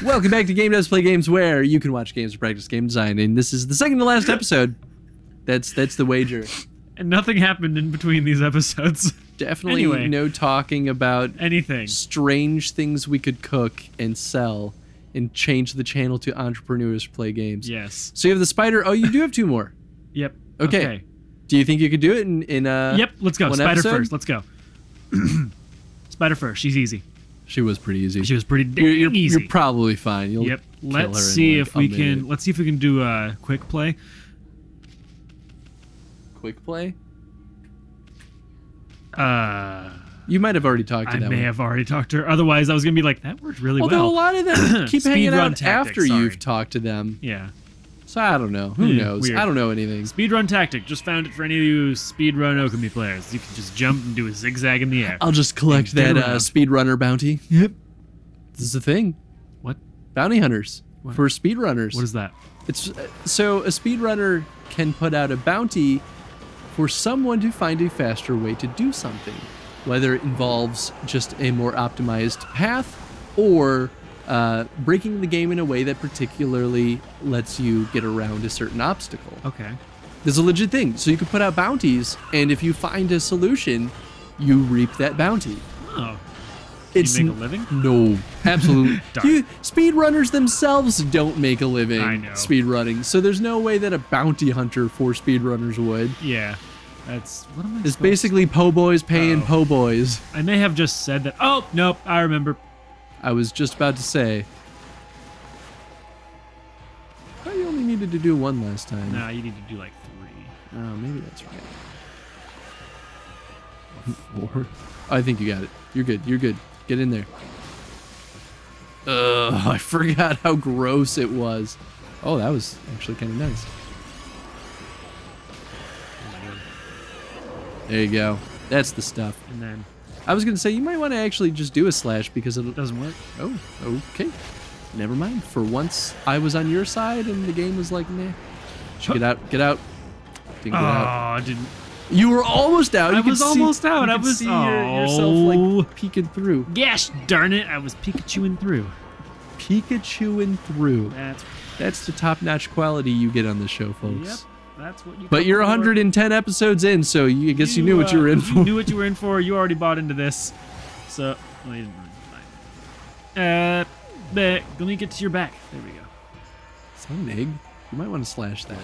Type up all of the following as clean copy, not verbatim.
Welcome back to Game Does Play Games, where you can watch games to practice game design, and this is the second to last episode. That's the wager. And nothing happened in between these episodes. Definitely Anyway. no talking about Anything. strange things we could cook and sell and change the channel to entrepreneurs play games. Yes. So you have the spider. Oh, you do have 2 more. Yep. Okay. Do you think you could do it in Yep, let's go. one Spider episode? first. Let's go. Spider first. She's easy. She was pretty easy. She was pretty dang You're easy. You're probably fine. You'll Yep. kill her Let's in, see like, if we a can. minute. Let's see if we can do a quick play. Quick play? Uh, You might have already talked to I that may one. have already talked to her. Otherwise, I was gonna be like, that worked really Although well. a lot of them keep hanging Speedrun out tactics, after sorry. you've talked to them. Yeah. So I don't know. Who knows? Weird. I don't know anything. Speedrun tactic. Just found it for any of you speedrun Ōkami players. You can just jump and do a zigzag in the air. I'll just collect Spin that around. speedrunner bounty. Yep. This is a thing. What? Bounty hunters What? for speedrunners. What is that? It's so a speedrunner can put out a bounty for someone to find a faster way to do something, whether it involves just a more optimized path or breaking the game in a way that particularly lets you get around a certain obstacle. Okay. This is a legit thing. So you can put out bounties, and if you find a solution, you reap that bounty. Oh. It's You make a living? No, absolutely. Darn. Speedrunners themselves don't make a living I know. speedrunning, so there's no way that a bounty hunter for speedrunners would. Yeah. That's what am I? It's supposed- basically po' boys paying Uh-oh. po' boys. I may have just said that. Oh nope, I remember. I was just about to say. I thought you only needed to do 1 last time. Nah, you need to do like 3. Oh, maybe that's right. 4. I think you got it. You're good. You're good. Get in there. Ugh, I forgot how gross it was. Oh, that was actually kind of nice. There you go. That's the stuff. And then I was going to say, you might want to actually just do a slash because it'll... it doesn't work. Oh, okay. Never mind. For once, I was on your side and the game was like, meh. Should get out. Get out. Didn't Oh, get out. I didn't. You were almost out. I You could was see- almost out. You I could was- see yourself like peeking through. Gosh darn it! I was Pikachuing through. Pikachuing through. That's That's the top-notch quality you get on the show, folks. yep. That's what you. But come you're for. 110 episodes in, so I guess you knew what you were in for. You knew what you were in for. You already bought into this. So, well, you didn't really. But let me get to your back. There we go. Is that an egg? You might want to slash that.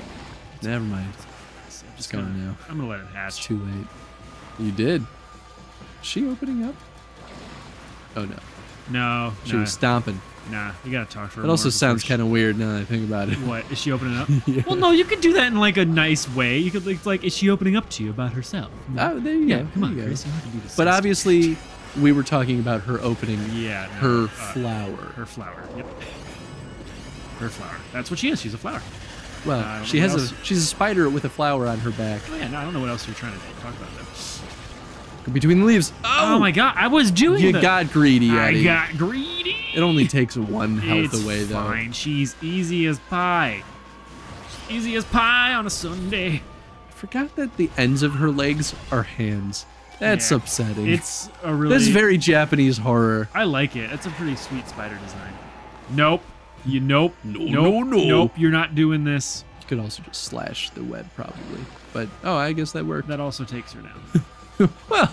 Never mind. Just gone gonna, now. I'm gonna let it It's hatch. too late. You did. Is she opening up? Oh, no. No, She was stomping. nah. You gotta talk to her. That also more sounds before kind of weird now that I think about it. she- What is she opening up? Yeah. Well, no, you could do that in like a nice way. You could like, is she opening up to you about herself? Oh, there you yeah, go. come There on, you go. Chris. You have to do this. But obviously, we were talking about her opening yeah, no, her flower. Her flower. Yep. Her flower. That's what she is. She's a flower. I Well, don't she know has what a else. she's a spider with a flower on her back. Oh yeah, no, I don't know what else you're trying to talk about though. Between the leaves. Oh my god, I was doing You the- got greedy, I Eddie. got greedy. It only takes 1 health It's away, though. fine. She's easy as pie. She's easy as pie on a Sunday. I forgot that the ends of her legs are hands. That's Yeah. upsetting. It's a really. That's very Japanese horror. I like it. It's a pretty sweet spider design. Nope. You nope. No, nope. no, no. Nope. You're not doing this. You could also just slash the web, probably. But, oh, I guess that worked. That also takes her down. Well,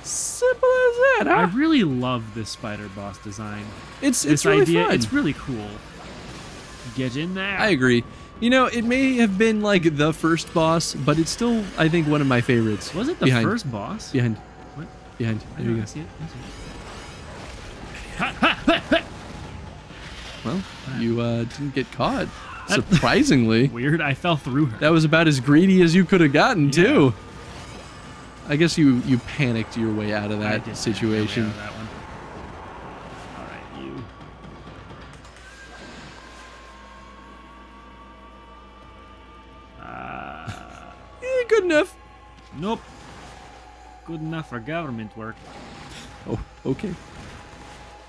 simple as that, I huh? really love this spider boss design. It's This really idea, fun. it's really cool. Get in there. I agree. You know, it may have been like the first boss, but it's still, I think, one of my favorites. Was it the Behind. first boss? Behind. What? Behind. I There you know, I go. see it. I see it. Well, you didn't get caught. Surprisingly. Weird. I fell through her. That was about as greedy as you could have gotten, Yeah. too. I guess you panicked your way out of I that did situation. get that one. All right, you. Good enough. Nope. Good enough for government work. Oh, okay.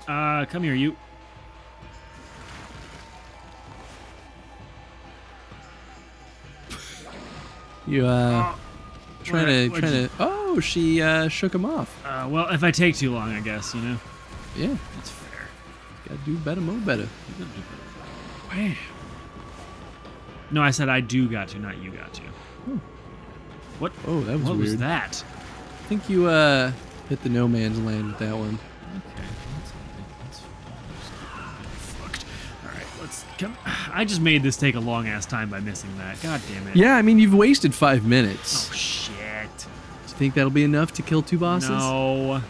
Come here, you. You trying where'd you- to. Oh, she shook him off. Well, if I take too long, I guess, you know. Yeah, That's fair. gotta do better, more better. Wow. No, I said I do got to, not you got to. What? Oh, that was what weird. Was that? I think you hit the no man's land with that one. Okay. That's fucked. All right, let's come. I just made this take a long ass time by missing that. God damn it. Yeah, I mean, you've wasted 5 minutes. Oh shit. Do you think that'll be enough to kill 2 bosses? No.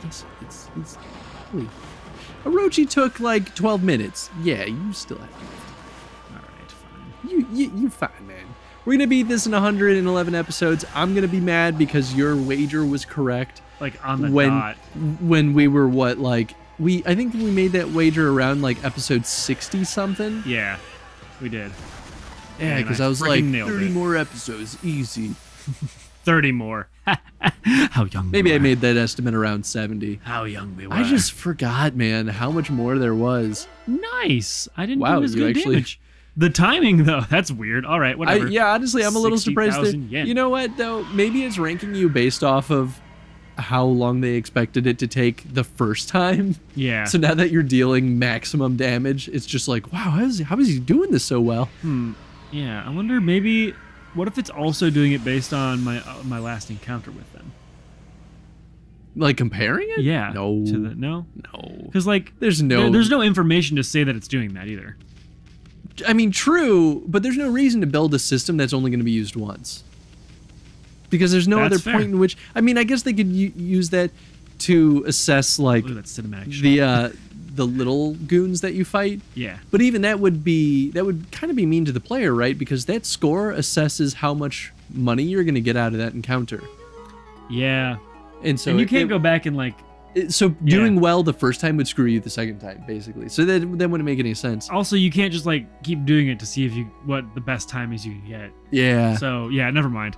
It's holy. Orochi took like 12 minutes. Yeah, you still have to. All right, fine. You're fine, man. We're gonna beat this in 111 episodes. I'm gonna be mad because your wager was correct. Like on the dot. When we were what, like I think we made that wager around like episode 60 something. Yeah, we did. Yeah, because I was like 30 more episodes, easy. 30 more. How young Maybe we were. I made that estimate around 70. How young we were. I just forgot, man, how much more there was. Nice. I didn't Wow, do as you good actually- damage. The timing, though, that's weird. All right, whatever. Yeah, honestly, I'm a little surprised. 60,000 yen. You know what, though? Maybe it's ranking you based off of how long they expected it to take the first time. Yeah. So now that you're dealing maximum damage, it's just like, wow, how is he doing this so well? Yeah, I wonder maybe... What if it's also doing it based on my last encounter with them? Like comparing it? Yeah. No. No? No. Because, like, There's no... there's no information to say that it's doing that either. I mean, true, but there's no reason to build a system that's only going to be used once. Because there's no That's other fair. point in which... I mean, I guess they could use that to assess, like, Look at that cinematic shot. the little goons that you fight. Yeah. But even that would kind of be mean to the player, right? Because that score assesses how much money you're going to get out of that encounter. Yeah. And so And you can't go back and, like... doing well the first time would screw you the second time, basically. So that wouldn't make any sense. Also, you can't just, like, keep doing it to see what the best time is you can get. Yeah. So, yeah, never mind.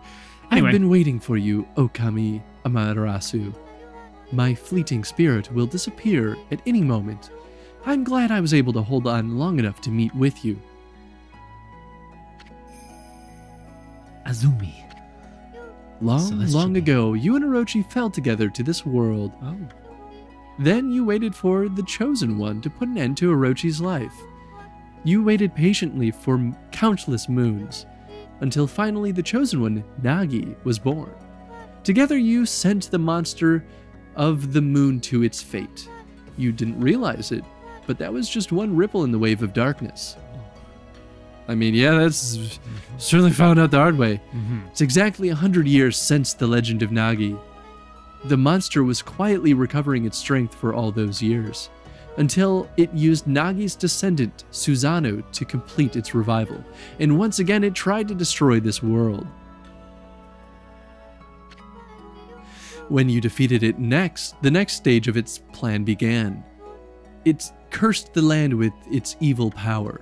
Anyway. I've been waiting for you, Ōkami Amaterasu. My fleeting spirit will disappear at any moment. I'm glad I was able to hold on long enough to meet with you. Azumi. Long, Celestial long being. ago, you and Orochi fell together to this world. Oh. Then you waited for the Chosen One to put an end to Orochi's life. You waited patiently for countless moons, until finally the Chosen One, Nagi, was born. Together you sent the monster of the moon to its fate. You didn't realize it, but that was just one ripple in the wave of darkness. I mean, yeah, that's certainly found out the hard way. It's exactly 100 years since the legend of Nagi. The monster was quietly recovering its strength for all those years, until it used Nagi's descendant, Susanoo, to complete its revival, and once again it tried to destroy this world. When you defeated it the next stage of its plan began. It cursed the land with its evil power.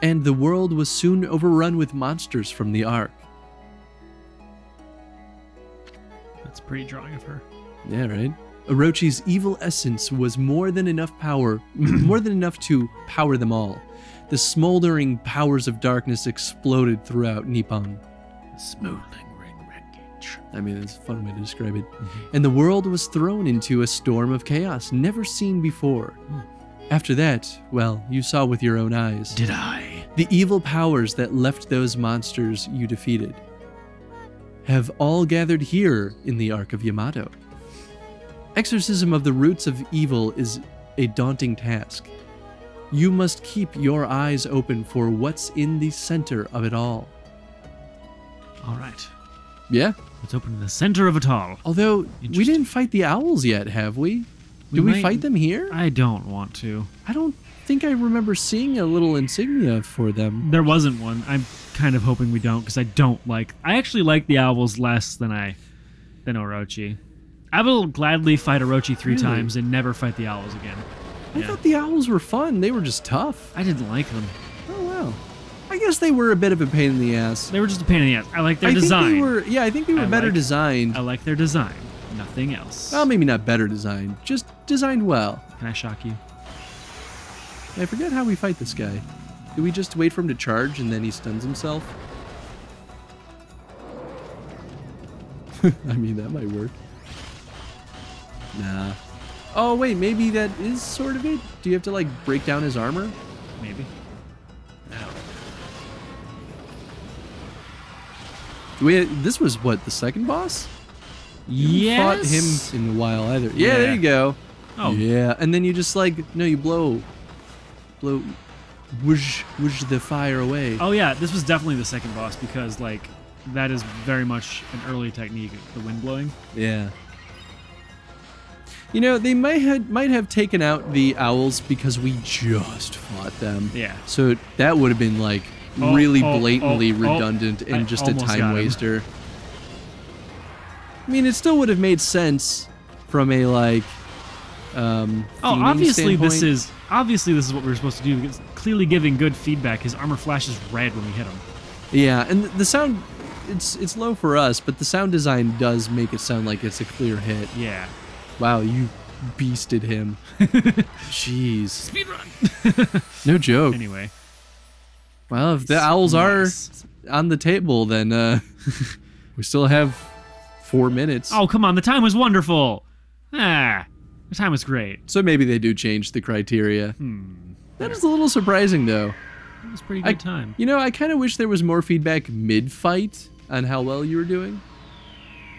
And the world was soon overrun with monsters from the Ark. That's a pretty drawing of her. Yeah, right? Orochi's evil essence was more than enough to power them all. The smoldering powers of darkness exploded throughout Nippon. Smoldering wreckage. I mean, it's a fun way to describe it. And the world was thrown into a storm of chaos never seen before. After that, well, you saw with your own eyes. Did I? The evil powers that left those monsters you defeated have all gathered here in the Ark of Yamato. Exorcism of the roots of evil is a daunting task. You must keep your eyes open for what's in the center of it all. All right. Yeah? Let's open the center of it all. Although, we Interesting. didn't fight the owls yet, have we? Did We we might- fight them here? I don't want to. I don't think I remember seeing a little insignia for them. There wasn't one. I'm kind of hoping we don't, because I actually like the owls less than Orochi. I will gladly fight Orochi 3 Really? times and never fight the owls again. I Yeah. thought the owls were fun. They were just tough. I didn't like them. Oh, wow. I guess they were a bit of a pain in the ass. They were just a pain in the ass. I like their I design. think they were I better like- designed. I like their design. Nothing else. Well, maybe not better designed, just designed well. Can I shock you? I forget how we fight this guy. Do we just wait for him to charge and then he stuns himself? I mean, that might work. Nah. Oh, wait, maybe that is sort of it? Do you have to, like, break down his armor? Maybe. This was, what, the second boss? You haven't fought him in a while either. Yeah, there you go. Oh. Yeah, and then you just, like, no, you blow, whoosh the fire away. Oh, yeah, this was definitely the second boss because, like, that is very much an early technique, the wind blowing. Yeah. You know, they might have taken out the owls because we just fought them. Yeah. So that would have been, like, really blatantly redundant and just a time waster. I mean, it still would have made sense from a, like, obviously standpoint. this is what we were supposed to do because clearly giving good feedback. His armor flashes red when we hit him. Yeah, and the sound, it's low for us, but the sound design does make it sound like it's a clear hit. Yeah. Wow, you beasted him. Jeez. Speedrun. No joke. Anyway. Well, if the owls are on the table, then we still have 4 minutes. Oh, come on. The time was wonderful. The time was great. So maybe they do change the criteria. That is a little surprising, though. It was a pretty good time. You know, I kind of wish there was more feedback mid-fight on how well you were doing.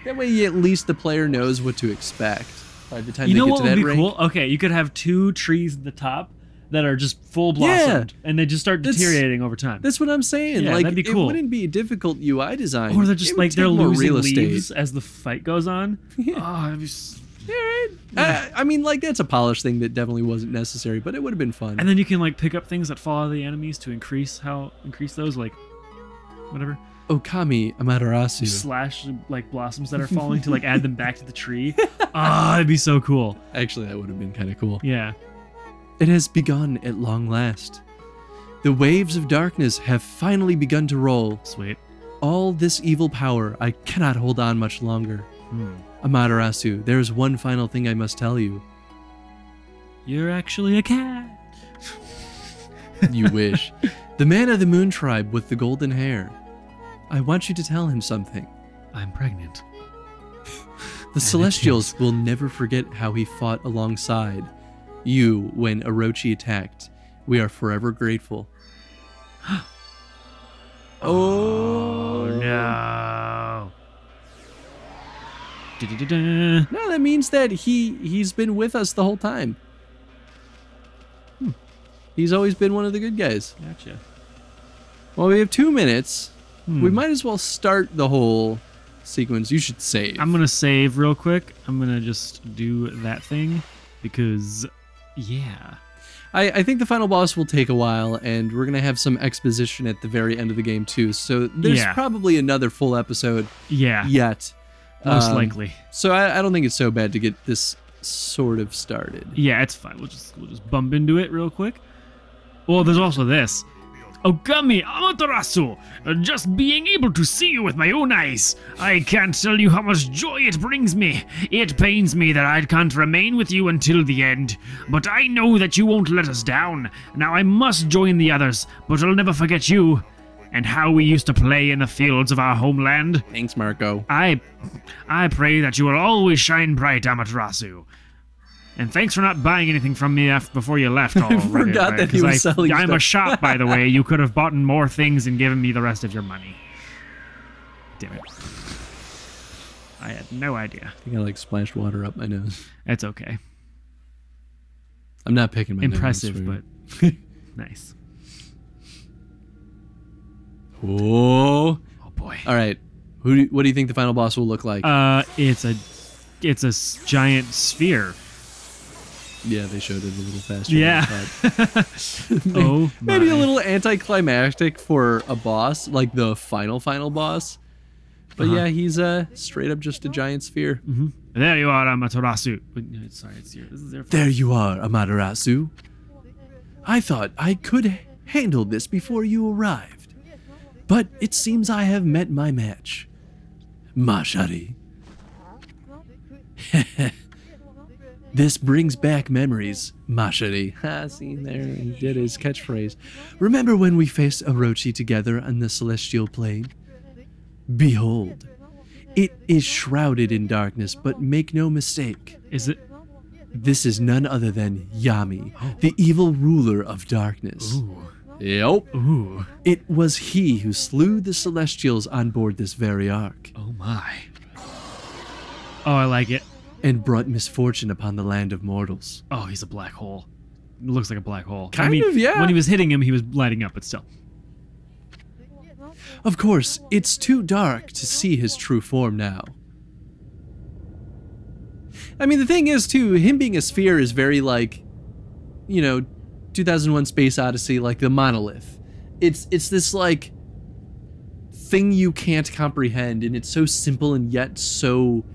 That way, at least the player knows what to expect by the time they get to that rank. You know what would be cool? Okay, you could have 2 trees at the top that are just full blossomed, and they just start deteriorating over time. That's what I'm saying. Yeah, like, that'd be cool. It wouldn't be a difficult UI design. Or they're just like they're losing real leaves as the fight goes on. Yeah. Oh, that'd be right. I mean, like, that's a polish thing that definitely wasn't necessary, but it would have been fun. And then you can, like, pick up things that fall out of the enemies to increase those, like, whatever. Ōkami Amaterasu. Slash, like, blossoms that are falling to, like, add them back to the tree. That'd be so cool. Actually, that would have been kind of cool. Yeah. It has begun at long last. The waves of darkness have finally begun to roll. Sweet. All this evil power, I cannot hold on much longer. Amaterasu, there is one final thing I must tell you. You're actually a cat. You wish. The man of the moon tribe with the golden hair. I want you to tell him something. I'm pregnant. The Celestials will never forget how he fought alongside you when Orochi attacked. We are forever grateful. Oh no. No, that means that he's been with us the whole time. He's always been one of the good guys. Gotcha. Well, we have 2 minutes. We might as well start the whole sequence. You should save. I'm gonna save real quick. I'm gonna just do that thing because, yeah. I think the final boss will take a while, and we're gonna have some exposition at the very end of the game too. So there's probably another full episode. Yet. Most likely. So I don't think it's so bad to get this sort of started. Yeah, it's fine. We'll just bump into it real quick. Well, there's also this. Ōkami Amaterasu, just being able to see you with my own eyes. I can't tell you how much joy it brings me. It pains me that I can't remain with you until the end. But I know that you won't let us down. Now I must join the others, but I'll never forget you. And how we used to play in the fields of our homeland. Thanks, Marco. I pray that you will always shine bright, Amaterasu. And thanks for not buying anything from me before you left. I forgot that he was selling I'm stuff. a shop, by the way. You could have bought more things and given me the rest of your money. Damn it. I had no idea. I think I like splashed water up my nose. It's okay. I'm not picking my Impressive, nose. but nice. Oh boy. All right. What do you think the final boss will look like? It's a giant sphere. Yeah, they showed it a little faster. Yeah. Maybe a little anticlimactic for a boss, like the final boss. But yeah, he's straight up just a giant sphere. There you are, Amaterasu. Sorry, this is your fault. There you are, Amaterasu. I thought I could handle this before you arrived. But it seems I have met my match. Mashari. This brings back memories, Mashari. See, there he did his catchphrase. Remember when we faced Orochi together on the celestial plane? Behold, It is shrouded in darkness, but make no mistake. Is it? This is none other than Yami, the evil ruler of darkness. Ooh. Yep. Ooh. It was he who slew the Celestials on board this very ark. Oh my. Oh, I like it. And brought misfortune upon the land of mortals. Oh, he's a black hole. It looks like a black hole. Kind of, yeah. When he was hitting him, he was lighting up, but still. Of course, it's too dark to see his true form now. I mean, the thing is, too, him being a sphere is very, like, you know, 2001 Space Odyssey, like the monolith. It's this, like, thing you can't comprehend, and it's so simple and yet so...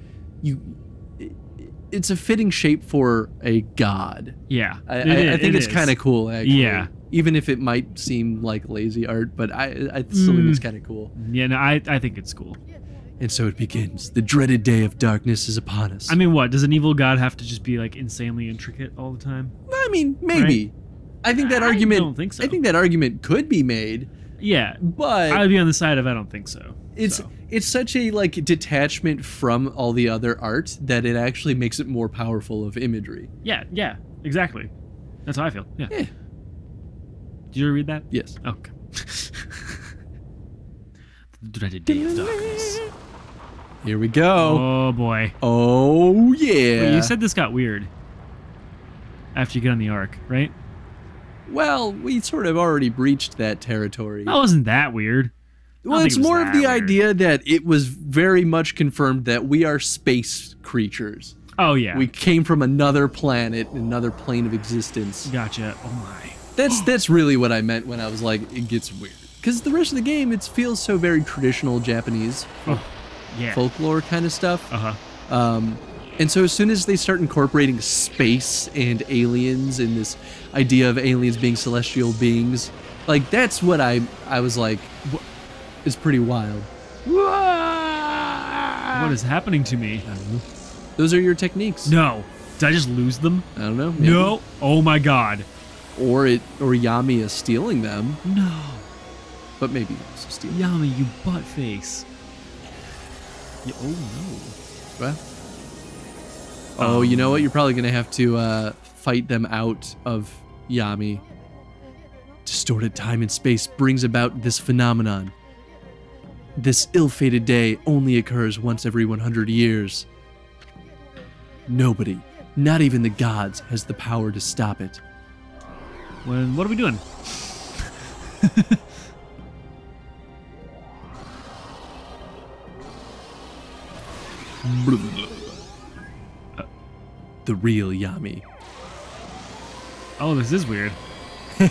It's a fitting shape for a god. Yeah. I think it's kind of cool, actually. Yeah. Even if it might seem like lazy art, but I still think it's kind of cool. Yeah, no, I think it's cool. And so it begins. The dreaded day of darkness is upon us. I mean, what? Does an evil god have to just be, like, insanely intricate all the time? I mean, maybe. Right? I think that argument... I don't think so. I think that argument could be made. Yeah. But... I would be on the side of I don't think so. It's such a, like, detachment from all the other art that it actually makes it more powerful of imagery. Yeah, exactly. That's how I feel. Yeah. Yeah. Did you ever read that? Yes. Okay. The dreaded day of darkness. Here we go. Oh boy. Oh yeah. Wait, you said this got weird after you get on the ark, right? Well, we sort of already breached that territory. That wasn't that weird. Well, it's more of the idea that it was very much confirmed that we are space creatures. Oh yeah. We came from another planet, another plane of existence. Gotcha. Oh my. That's really what I meant when I was like, it gets weird. Because the rest of the game, it feels so very traditional Japanese folklore kind of stuff. And so as soon as they start incorporating space and aliens and this idea of aliens being celestial beings, like that's what I was like, it's pretty wild. What is happening to me? I don't know. Those are your techniques. No. Did I just lose them? I don't know. Maybe. No. Oh my god. Or Yami is stealing them. No. But maybe also stealing. Yami, you butt face. Oh no. Well. Oh, you know what? You're probably gonna have to fight them out of Yami. Distorted time and space brings about this phenomenon. This ill-fated day only occurs once every 100 years. Nobody, not even the gods, has the power to stop it. Well, what are we doing? The real Yami. Oh, this is weird. Is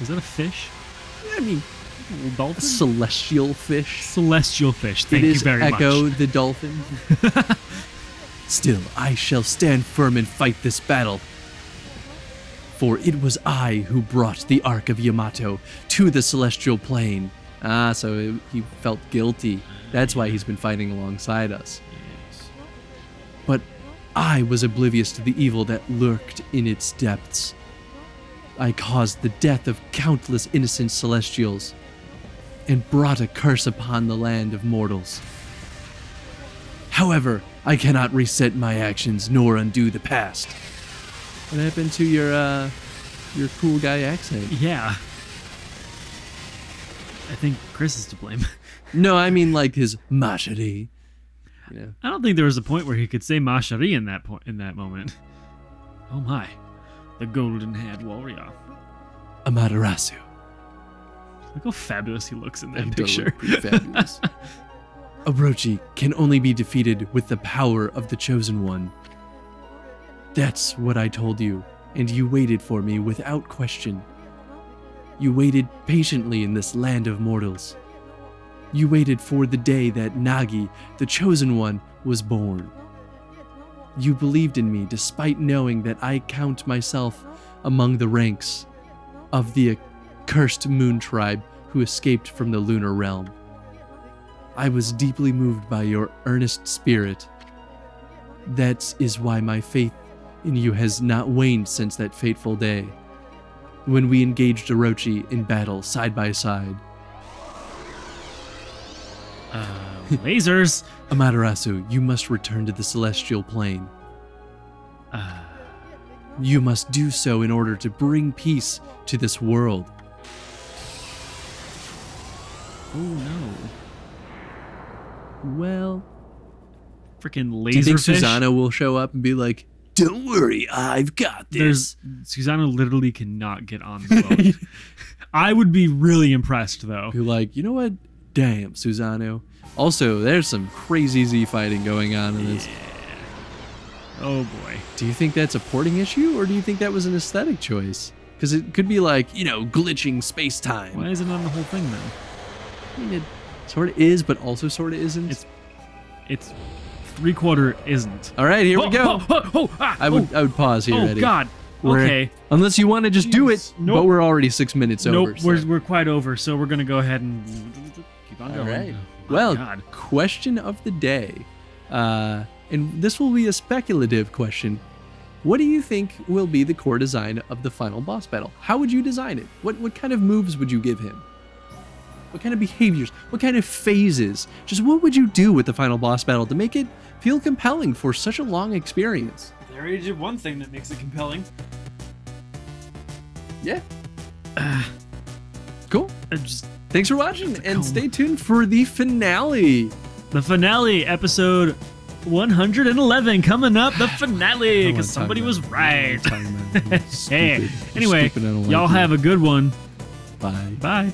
that a fish? I mean, A dolphin? celestial fish. Celestial fish. Thank you very much. It is Echo the dolphin. Still, I shall stand firm and fight this battle. For it was I who brought the Ark of Yamato to the celestial plane. Ah, so he felt guilty. That's why he's been fighting alongside us. Yes. But I was oblivious to the evil that lurked in its depths. I caused the death of countless innocent celestials and brought a curse upon the land of mortals. However, I cannot reset my actions nor undo the past. What happened to your cool guy accent? Yeah. I think Chris is to blame. No, I mean like his mashari. You know. I don't think there was a point where he could say Mashari in that moment. Oh my. The golden-haired warrior. Amaterasu. Look how fabulous he looks in that He does picture. look pretty fabulous. Orochi can only be defeated with the power of the Chosen One. That's what I told you, and you waited for me without question. You waited patiently in this land of mortals. You waited for the day that Nagi, the Chosen One, was born. You believed in me despite knowing that I count myself among the ranks of the accursed moon tribe who escaped from the lunar realm. I was deeply moved by your earnest spirit. That is why my faith in you has not waned since that fateful day. when we engaged Orochi in battle side by side. Lasers. Amaterasu, you must return to the celestial plane. You must do so in order to bring peace to this world. Oh no. Well, Freaking laserfish. do you think Susanoo will show up and be like, "Don't worry, I've got this"? Susanoo literally cannot get on the boat. I would be really impressed though. Be like, you know what? Damn, Susanoo. Also, there's some crazy Z fighting going on in this. Oh boy. Do you think that's a porting issue, or do you think that was an aesthetic choice? Because it could be like, you know, glitching space-time. Why is it on the whole thing then? I mean, it sort of is, but also sort of isn't. It's 3/4 isn't. All right, here we go. I would pause here, Eddie. Oh God. Okay. Unless you want to just do it, Nope. but we're already 6 minutes over. Nope, So. we're quite over, so we're gonna go ahead and keep on All going. right. Oh, my Well, God. question of the day. And this will be a speculative question. What do you think will be the core design of the final boss battle? How would you design it? What kind of moves would you give him? What kind of behaviors? What kind of phases? Just what would you do with the final boss battle to make it feel compelling for such a long experience? There is one thing that makes it compelling. Yeah. Cool. Just Thanks for watching, and stay tuned for the finale. the finale, episode 111 coming up. The finale, because somebody was right. Hey, anyway, y'all have a good one. Bye. Bye.